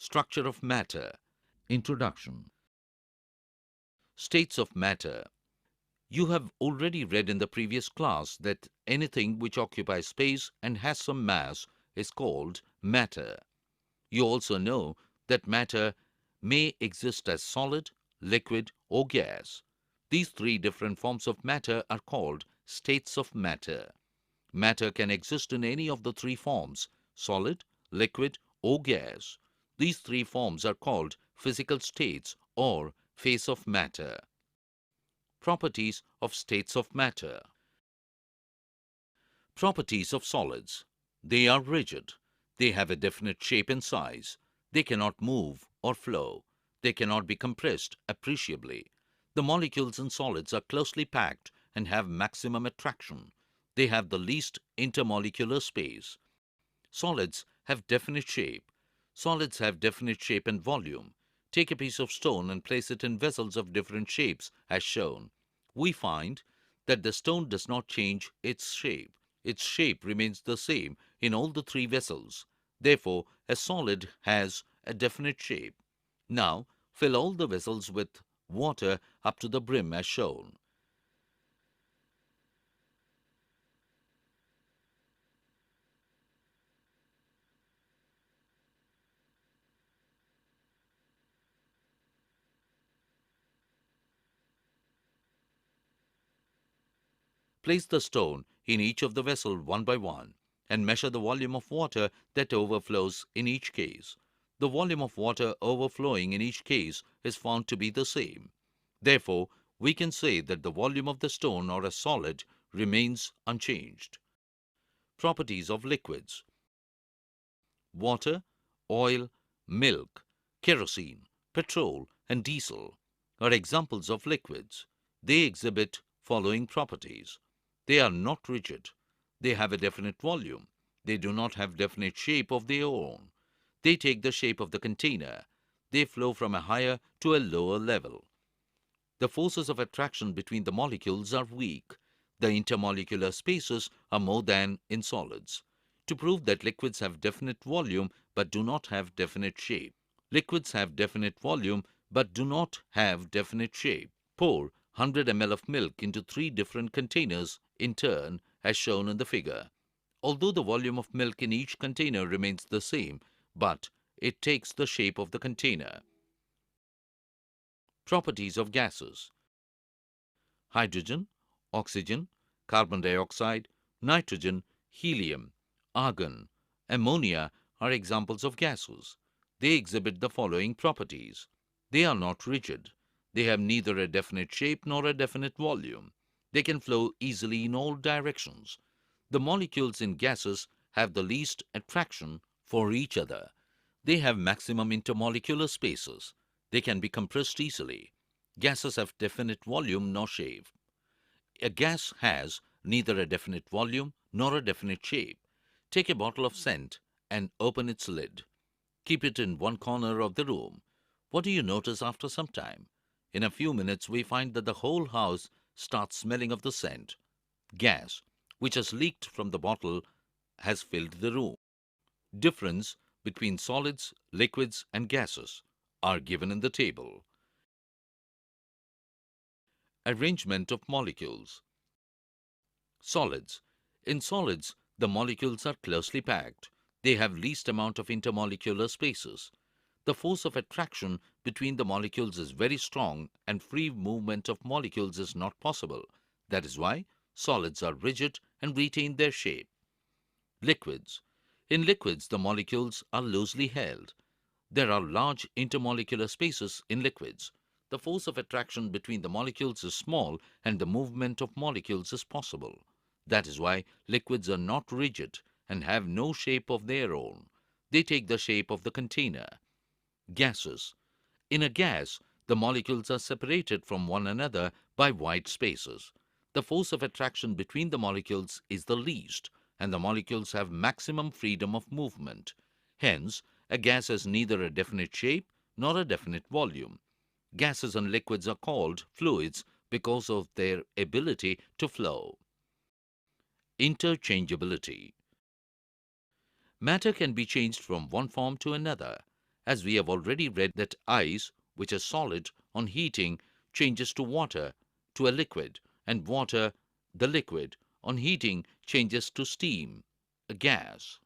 Structure of matter. Introduction. States of matter. You have already read in the previous class that anything which occupies space and has some mass is called matter. You also know that matter may exist as solid, liquid, or gas. These three different forms of matter are called states of matter. Matter can exist in any of the three forms, solid, liquid, or gas. These three forms are called physical states or phase of matter. Properties of states of matter. Properties of solids. They are rigid. They have a definite shape and size. They cannot move or flow. They cannot be compressed appreciably. The molecules in solids are closely packed and have maximum attraction. They have the least intermolecular space. Solids have definite shape. Solids have definite shape and volume. Take a piece of stone and place it in vessels of different shapes as shown. We find that the stone does not change its shape. Its shape remains the same in all the three vessels. Therefore, a solid has a definite shape. Now, fill all the vessels with water up to the brim as shown. Place the stone in each of the vessels one by one and measure the volume of water that overflows in each case. The volume of water overflowing in each case is found to be the same. Therefore, we can say that the volume of the stone or a solid remains unchanged. Properties of liquids. Water, oil, milk, kerosene, petrol, and diesel are examples of liquids. They exhibit following properties. They are not rigid. They have a definite volume. They do not have definite shape of their own. They take the shape of the container. They flow from a higher to a lower level. The forces of attraction between the molecules are weak. The intermolecular spaces are more than in solids. To prove that liquids have definite volume but do not have definite shape. Liquids have definite volume but do not have definite shape. Pour 100 ml of milk into three different containers in turn as shown in the figure. Although the volume of milk in each container remains the same, but it takes the shape of the container. Properties of gases. Hydrogen, oxygen, carbon dioxide, nitrogen, helium, argon, ammonia are examples of gases. They exhibit the following properties. They are not rigid. They have neither a definite shape nor a definite volume. They can flow easily in all directions. The molecules in gases have the least attraction for each other. They have maximum intermolecular spaces. They can be compressed easily. Gases have definite volume nor shape. A gas has neither a definite volume nor a definite shape. Take a bottle of scent and open its lid. Keep it in one corner of the room. What do you notice after some time? In a few minutes, we find that the whole house starts smelling of the scent. Gas, which has leaked from the bottle, has filled the room. Difference between solids, liquids, and gases are given in the table. Arrangement of molecules. Solids. In solids, the molecules are closely packed. They have least amount of intermolecular spaces. The force of attraction between the molecules is very strong and free movement of molecules is not possible. That is why solids are rigid and retain their shape. Liquids. In liquids, the molecules are loosely held. There are large intermolecular spaces in liquids. The force of attraction between the molecules is small and the movement of molecules is possible. That is why liquids are not rigid and have no shape of their own. They take the shape of the container. Gases. In a gas, the molecules are separated from one another by wide spaces. The force of attraction between the molecules is the least, and the molecules have maximum freedom of movement. Hence, a gas has neither a definite shape nor a definite volume. Gases and liquids are called fluids because of their ability to flow. Interchangeability. Matter can be changed from one form to another. as we have already read that ice, which is solid, on heating changes to water, to a liquid, and water, the liquid, on heating changes to steam, a gas.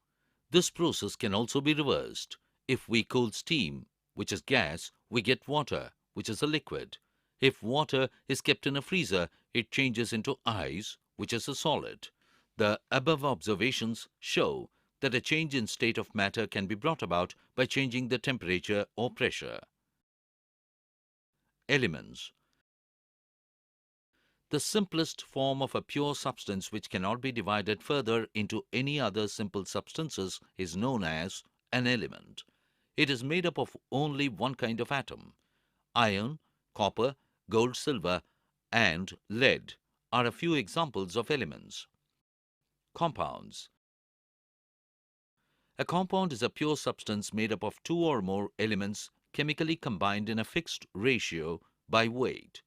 This process can also be reversed. If we cool steam, which is gas, we get water, which is a liquid. If water is kept in a freezer, it changes into ice, which is a solid. The above observations show that a change in state of matter can be brought about by changing the temperature or pressure. Elements. The simplest form of a pure substance which cannot be divided further into any other simple substances is known as an element. It is made up of only one kind of atom. Iron, copper, gold, silver, and lead are a few examples of elements. Compounds. A compound is a pure substance made up of two or more elements chemically combined in a fixed ratio by weight.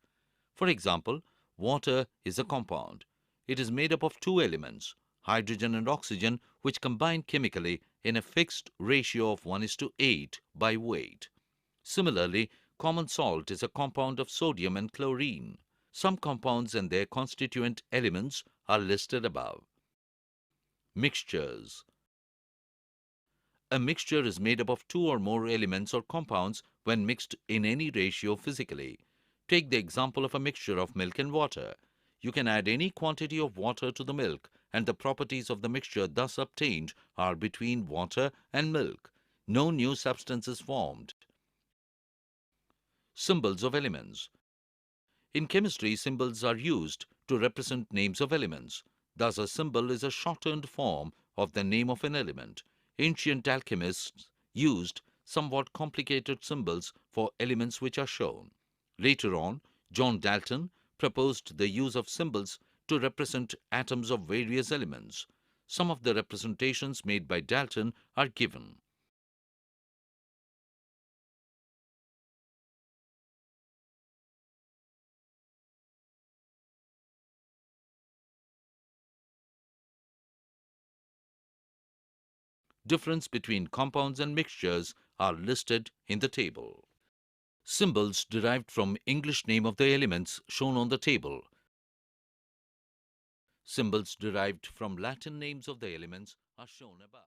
For example, water is a compound. It is made up of two elements, hydrogen and oxygen, which combine chemically in a fixed ratio of 1:8 by weight. Similarly, common salt is a compound of sodium and chlorine. Some compounds and their constituent elements are listed above. Mixtures. A mixture is made up of two or more elements or compounds when mixed in any ratio physically. Take the example of a mixture of milk and water. You can add any quantity of water to the milk, and the properties of the mixture thus obtained are between water and milk. No new substance is formed. Symbols of elements. In chemistry, symbols are used to represent names of elements. Thus, a symbol is a shortened form of the name of an element. Ancient alchemists used somewhat complicated symbols for elements which are shown. Later on, John Dalton proposed the use of symbols to represent atoms of various elements. Some of the representations made by Dalton are given. Difference between compounds and mixtures are listed in the table. Symbols derived from English name of the elements shown on the table. Symbols derived from Latin names of the elements are shown above.